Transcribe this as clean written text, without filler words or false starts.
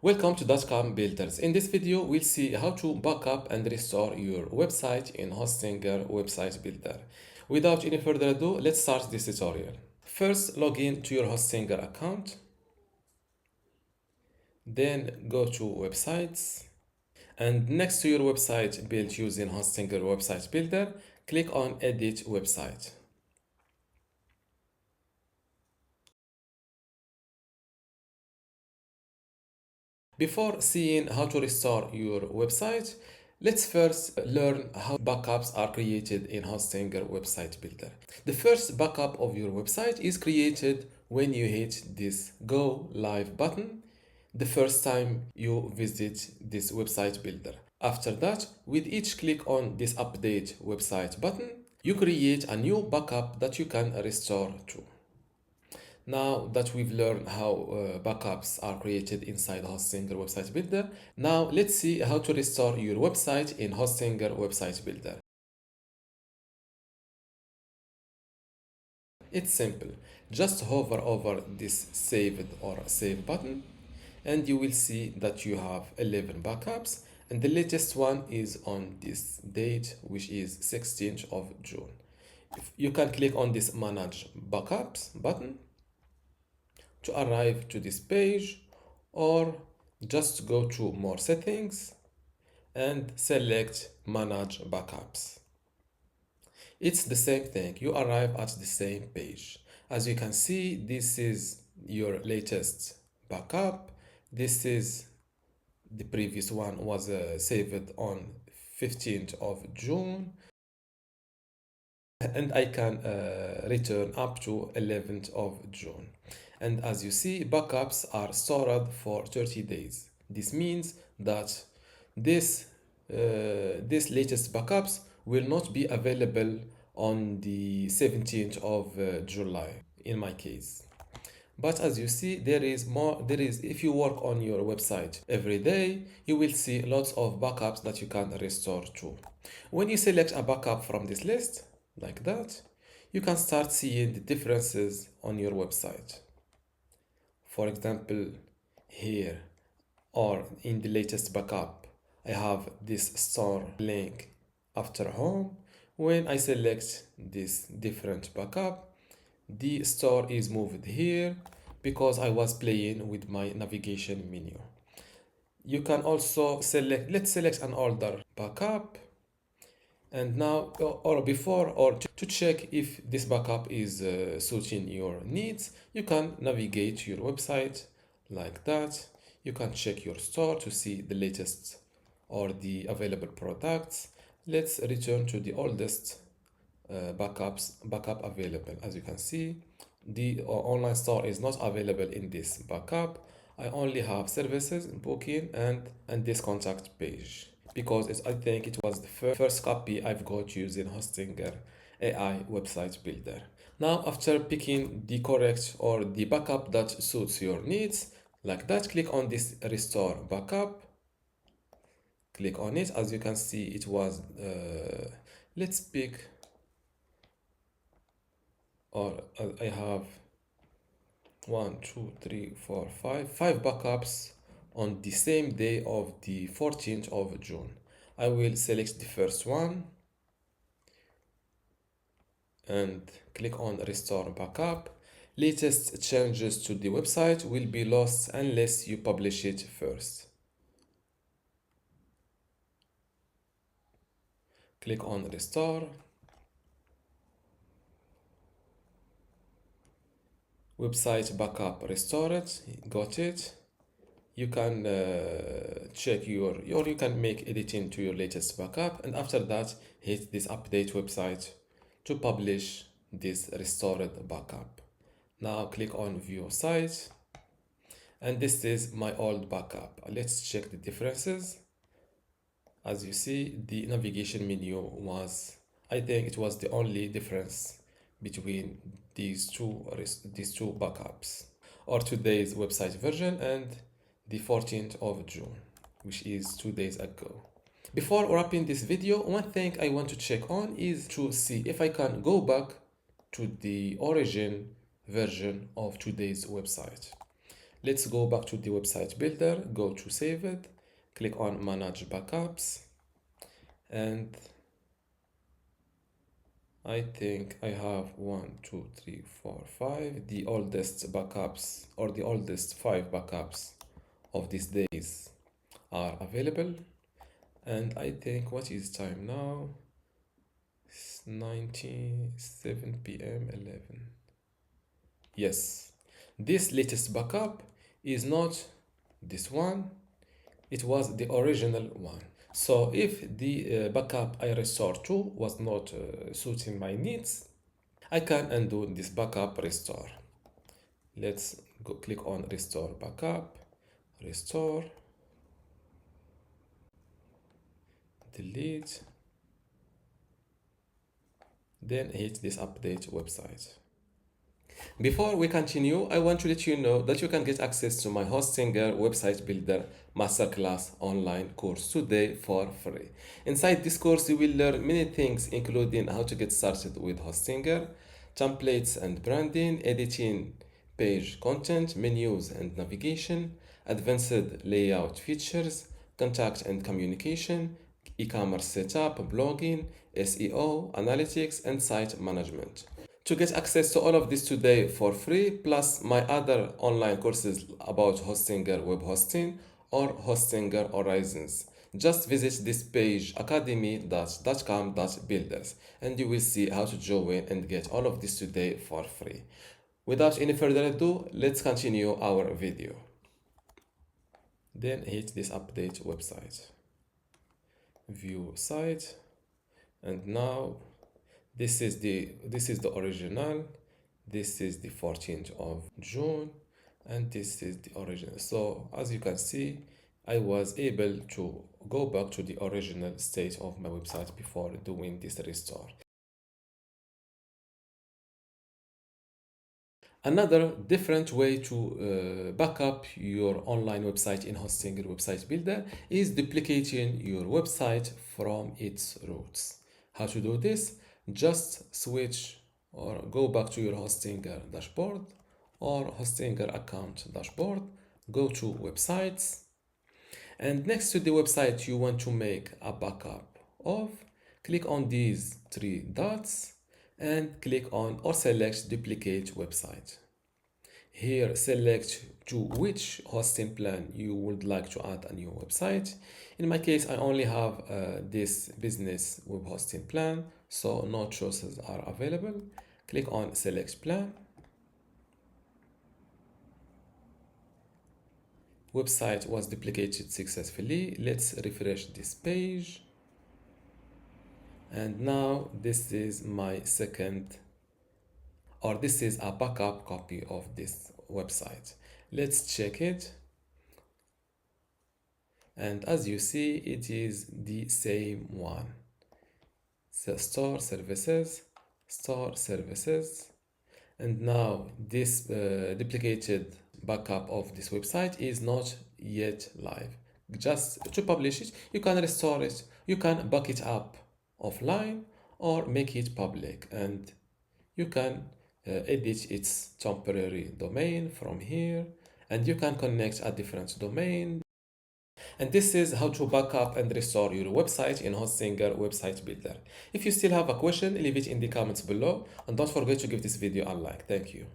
Welcome to dotcom Builders. In this video, we'll see how to backup and restore your website in Hostinger Website Builder. Without any further ado, let's start this tutorial. First, log in to your Hostinger account. Then go to Websites. And next to your website built using Hostinger Website Builder, click on Edit Website. Before seeing how to restore your website, let's first learn how backups are created in Hostinger Website Builder. The first backup of your website is created when you hit this Go Live button the first time you visit this website builder. After that, with each click on this Update Website button, you create a new backup that you can restore to. Now that we've learned how backups are created inside Hostinger Website Builder, now let's see how to restore your website in Hostinger Website Builder. It's simple. Just hover over this Saved or Save button and you will see that you have 11 backups, and the latest one is on this date, which is 16th of June. You can click on this Manage Backups button to arrive to this page, or just go to More Settings and select Manage Backups. It's the same thing, you arrive at the same page. As you can see, this is your latest backup. This is the previous one was saved on 15th of June, and I can return up to 11th of June. And as you see, backups are stored for 30 days. This means that this latest backups will not be available on the 17th of July in my case. But as you see, if you work on your website every day, you will see lots of backups that you can restore to. When you select a backup from this list, like that, you can start seeing the differences on your website. For example, here or in the latest backup, I have this store link after home. When I select this different backup, the store is moved here because I was playing with my navigation menu. You can also let's select an older backup, and now to check if this backup is suiting your needs, you can navigate to your website like that. You can check your store to see the latest or the available products. Let's return to the oldest backup available. As you can see, the online store is not available in this backup. I only have services, booking, and this contact page because I think it was the first copy I've got using Hostinger AI website builder. Now, after picking the correct or the backup that suits your needs, like that, click on this restore backup. Click on it. As you can see, it was let's pick, or I have 5 backups on the same day of the 14th of June. I will select the first one and click on restore backup. Latest changes to the website will be lost unless you publish it first. Click on restore. Website backup restored, got it. You can check you can make editing to your latest backup, and after that hit this update website to publish this restored backup. Now click on view site, and this is my old backup. Let's check the differences. As you see, the navigation menu was, I think it was the only difference between these two backups, or today's website version and the 14th of June, which is 2 days ago. Before wrapping this video, one thing I want to check on is to see if I can go back to the origin version of today's website. Let's go back to the website builder, go to save it, click on manage backups, and I think I have 1, 2, 3, 4, 5, the oldest backups or the oldest 5 backups of these days are available. And I think what is time now? It's 97 p.m. 11. Yes, this latest backup is not this one, it was the original one. So if the backup I restored to was not suiting my needs, I can undo this backup restore. Let's go click on restore backup, restore, delete, then hit this update website. Before we continue, I want to let you know that you can get access to my Hostinger Website Builder Masterclass online course today for free. Inside this course, you will learn many things, including how to get started with Hostinger, templates and branding, editing page content, menus and navigation, advanced layout features, contact and communication, e-commerce setup, blogging, SEO, analytics, and site management. To get access to all of this today for free, plus my other online courses about Hostinger web hosting or Hostinger Horizons, just visit this page academy.dotcom.builders and you will see how to join and get all of this today for free. Without any further ado, let's continue our video. Then hit this update website, view site, and now this is the original, this is the 14th of June, and this is the original. So as you can see, I was able to go back to the original state of my website before doing this restore. Another different way to back up your online website in Hostinger Website Builder is duplicating your website from its roots. How to do this? Just switch or go back to your Hostinger dashboard or Hostinger account dashboard, go to websites, and next to the website you want to make a backup of, click on these 3 dots and click on or select duplicate website. Here select to which hosting plan you would like to add a new website. In my case, I only have this business web hosting plan, so no choices are available. Click on select plan. Website was duplicated successfully. Let's refresh this page. And now this is my second, or this is a backup copy of this website. Let's check it. And as you see, it is the same one. So store services, and now this duplicated backup of this website is not yet live. Just to publish it, you can restore it, you can back it up offline or make it public, and you can edit its temporary domain from here, and you can connect a different domain. And this is how to back up and restore your website in Hostinger Website Builder. If you still have a question, leave it in the comments below, and don't forget to give this video a like. Thank you.